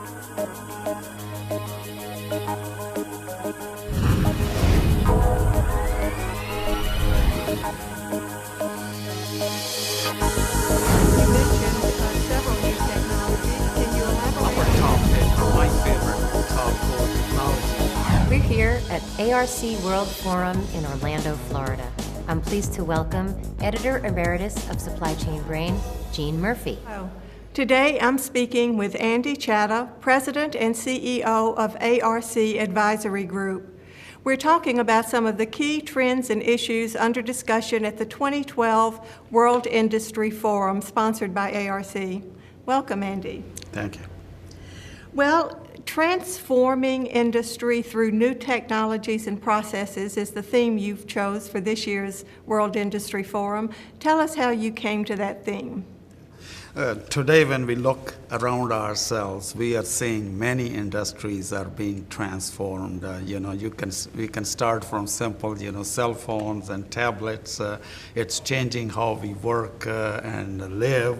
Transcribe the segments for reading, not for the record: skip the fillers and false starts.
We're here at ARC World Forum in Orlando, Florida. I'm pleased to welcome Editor Emeritus of SupplyChainBrain, Jean Murphy. Hello. Today I'm speaking with Andy Chatha, President and CEO of ARC Advisory Group. We're talking about some of the key trends and issues under discussion at the 2012 World Industry Forum sponsored by ARC. Welcome, Andy. Thank you. Well, transforming industry through new technologies and processes is the theme you've chose for this year's World Industry Forum. Tell us how you came to that theme. Today, when we look around ourselves, we are seeing many industries are being transformed. We can start from simple, cell phones and tablets. It's changing how we work and live.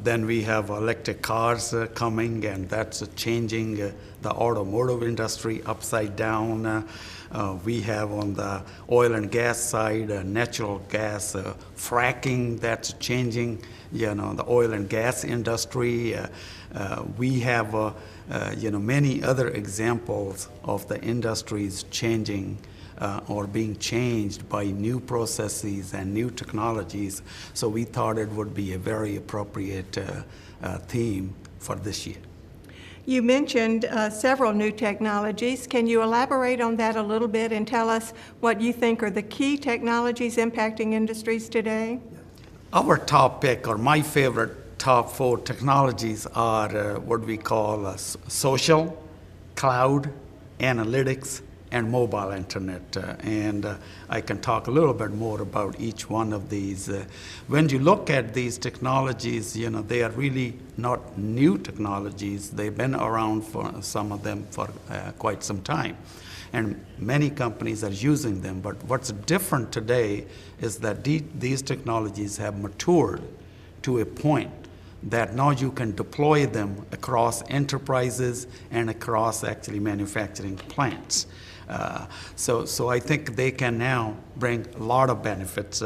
Then we have electric cars coming, and that's changing the automotive industry upside down. We have on the oil and gas side, natural gas fracking that's changing, the oil and gas industry. We have, many other examples of the industries changing or being changed by new processes and new technologies. So we thought it would be a very appropriate theme for this year. You mentioned several new technologies. Can you elaborate on that a little bit and tell us what you think are the key technologies impacting industries today? Our top pick, or my favorite top 4 technologies, are what we call social, cloud, analytics, and mobile internet. I can talk a little bit more about each one of these. When you look at these technologies, they are really not new technologies. They've been around for some of them for quite some time. And many companies are using them. But what's different today is that these technologies have matured to a point that now you can deploy them across enterprises and across actually manufacturing plants. So I think they can now bring a lot of benefits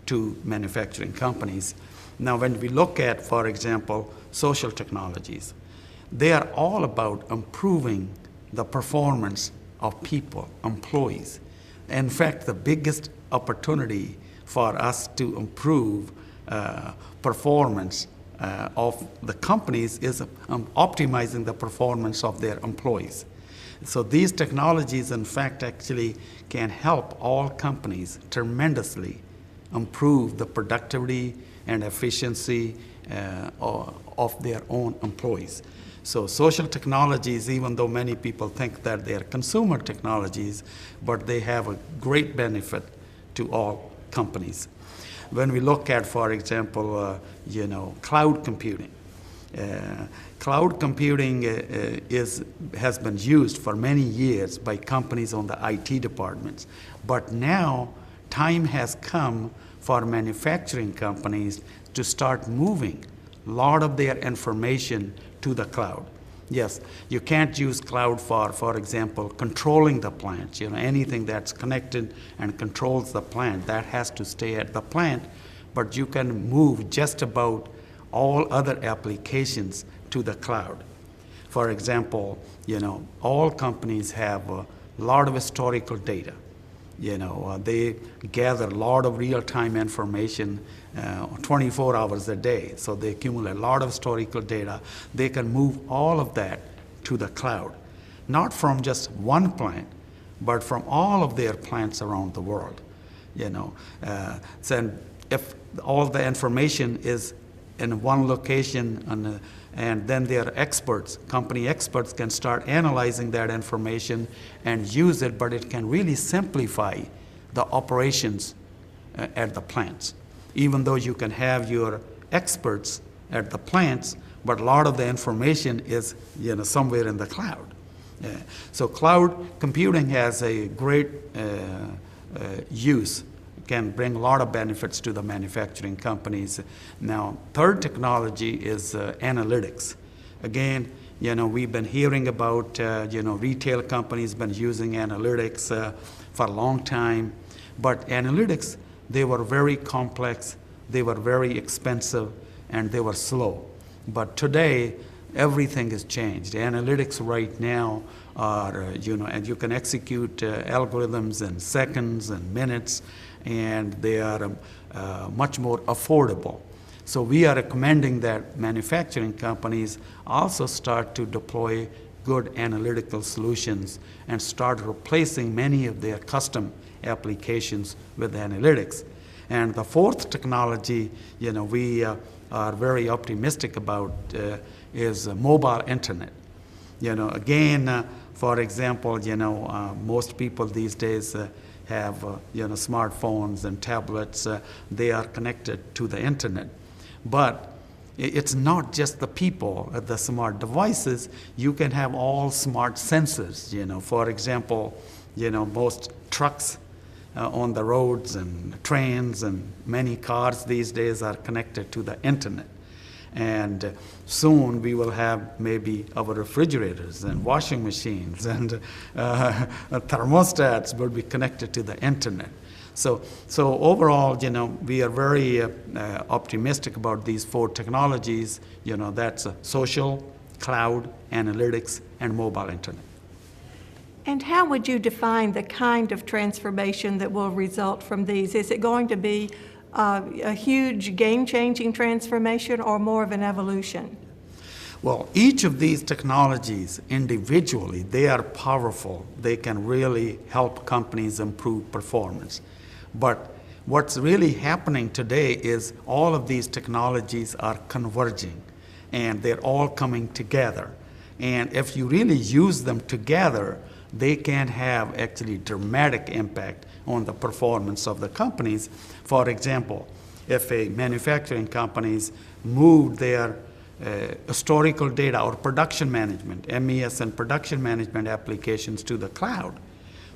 to manufacturing companies. Now, when we look at, for example, social technologies, they are all about improving the performance of people, employees. In fact, the biggest opportunity for us to improve performance of the companies is optimizing the performance of their employees. So these technologies, in fact, actually can help all companies tremendously improve the productivity and efficiency of their own employees. So social technologies, even though many people think that they are consumer technologies, but they have a great benefit to all companies. When we look at, for example, cloud computing, cloud computing has been used for many years by companies on the IT departments. But now time has come for manufacturing companies to start moving a lot of their information to the cloud. Yes, you can't use cloud for example, controlling the plants. Anything that's connected and controls the plant, that has to stay at the plant. But you can move just about all other applications to the cloud. For example, all companies have a lot of historical data. They gather a lot of real-time information 24 hours a day. So they accumulate a lot of historical data. They can move all of that to the cloud, not from just one plant, but from all of their plants around the world. So if all the information is in one location, and then their experts, company experts, can start analyzing that information and use it, but it can really simplify the operations at the plants. Even though you can have your experts at the plants, but a lot of the information is somewhere in the cloud. So cloud computing has a great use, can bring a lot of benefits to the manufacturing companies. Now, third technology is analytics. Again, We've been hearing about, retail companies been using analytics for a long time. But analytics, they were very complex, they were very expensive, and they were slow. But today, everything has changed. Analytics right now are, and you can execute algorithms in seconds and minutes, and they are much more affordable. So we are recommending that manufacturing companies also start to deploy good analytical solutions and start replacing many of their custom applications with analytics. And the fourth technology, we are very optimistic about is mobile internet. Again, for example, most people these days have smartphones and tablets. They are connected to the internet. But it's not just the people, the smart devices. You can have all smart sensors. For example, most trucks on the roads and trains and many cars these days are connected to the internet. And soon we will have maybe our refrigerators and washing machines and thermostats will be connected to the internet. So overall, we are very optimistic about these four technologies. That's social, cloud, analytics, and mobile internet. And how would you define the kind of transformation that will result from these? Is it going to be a huge game-changing transformation or more of an evolution? Well, each of these technologies individually, they are powerful. They can really help companies improve performance. But what's really happening today is all of these technologies are converging and they're all coming together. And if you really use them together, they can have actually dramatic impact on the performance of the companies. For example, if a manufacturing companies moved their historical data or production management, MES and production management applications to the cloud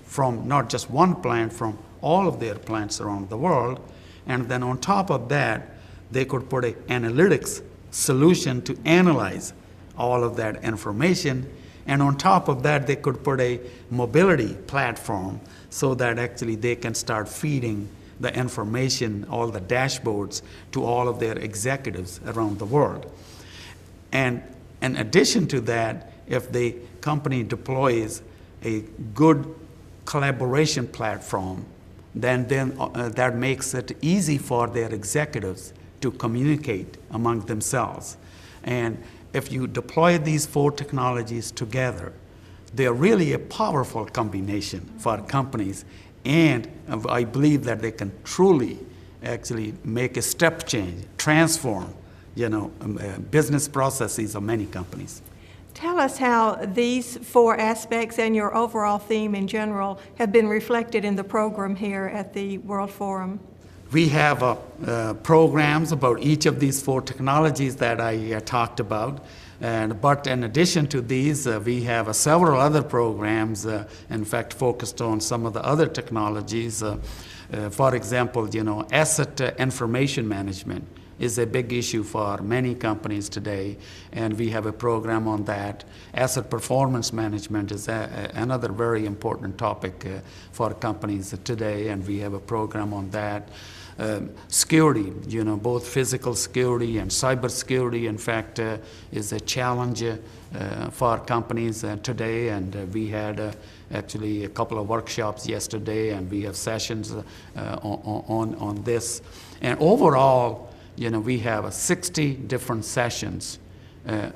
from not just one plant, from all of their plants around the world, and then on top of that, they could put an analytics solution to analyze all of that information. And on top of that, they could put a mobility platform so that actually they can start feeding the information, all the dashboards, to all of their executives around the world. And in addition to that, if the company deploys a good collaboration platform, then that makes it easy for their executives to communicate among themselves. And if you deploy these four technologies together, they're really a powerful combination for companies, and I believe that they can truly actually make a step change, transform, business processes of many companies. Tell us how these four aspects and your overall theme in general have been reflected in the program here at the World Forum. We have programs about each of these four technologies that I talked about. But in addition to these, we have several other programs, in fact, focused on some of the other technologies. For example, asset information management is a big issue for many companies today, and we have a program on that. Asset performance management is another very important topic for companies today, and we have a program on that. Security, both physical security and cyber security, in fact, is a challenge for companies today, and we had actually a couple of workshops yesterday, and we have sessions on this. And overall, we have 60 different sessions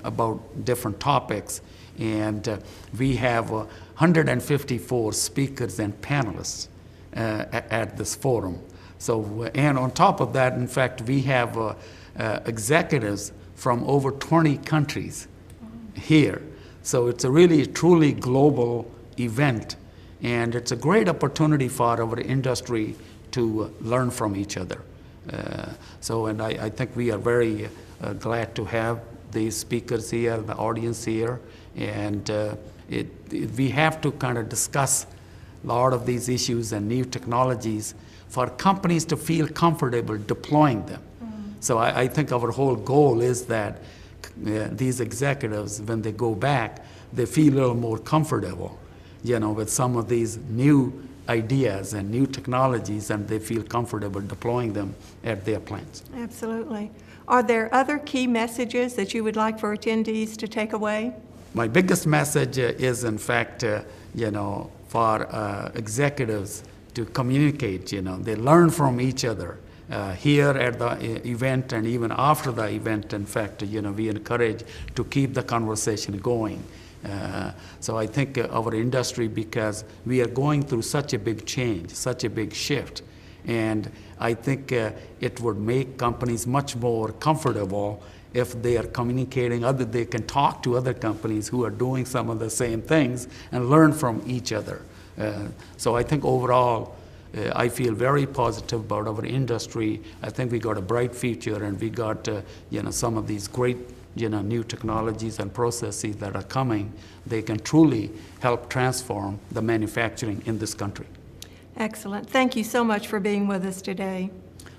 about different topics, and we have 154 speakers and panelists at this forum. So, and on top of that, in fact, we have executives from over 20 countries here. So it's a really, truly global event, and it's a great opportunity for our industry to learn from each other. And I think we are very glad to have these speakers here, the audience here, and we have to kind of discuss a lot of these issues and new technologies for companies to feel comfortable deploying them. So I think our whole goal is that these executives, when they go back, they feel a little more comfortable, with some of these new ideas and new technologies, and they feel comfortable deploying them at their plants. Absolutely. Are there other key messages that you would like for attendees to take away? My biggest message is, in fact, for executives to communicate. They learn from each other. Here at the event and even after the event, in fact, we encourage to keep the conversation going. So I think our industry, because we are going through such a big change, such a big shift, and I think it would make companies much more comfortable if they are communicating, they can talk to other companies who are doing some of the same things and learn from each other. So I think overall, I feel very positive about our industry. I think we got a bright future, and we got some of these great new technologies and processes that are coming. They can truly help transform the manufacturing in this country. Excellent. Thank you so much for being with us today.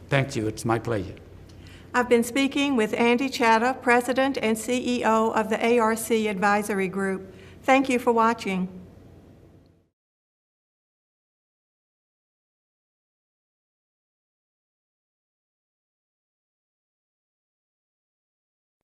Thank you. It's my pleasure. I've been speaking with Andy Chatha, President and CEO of the ARC Advisory Group. Thank you for watching.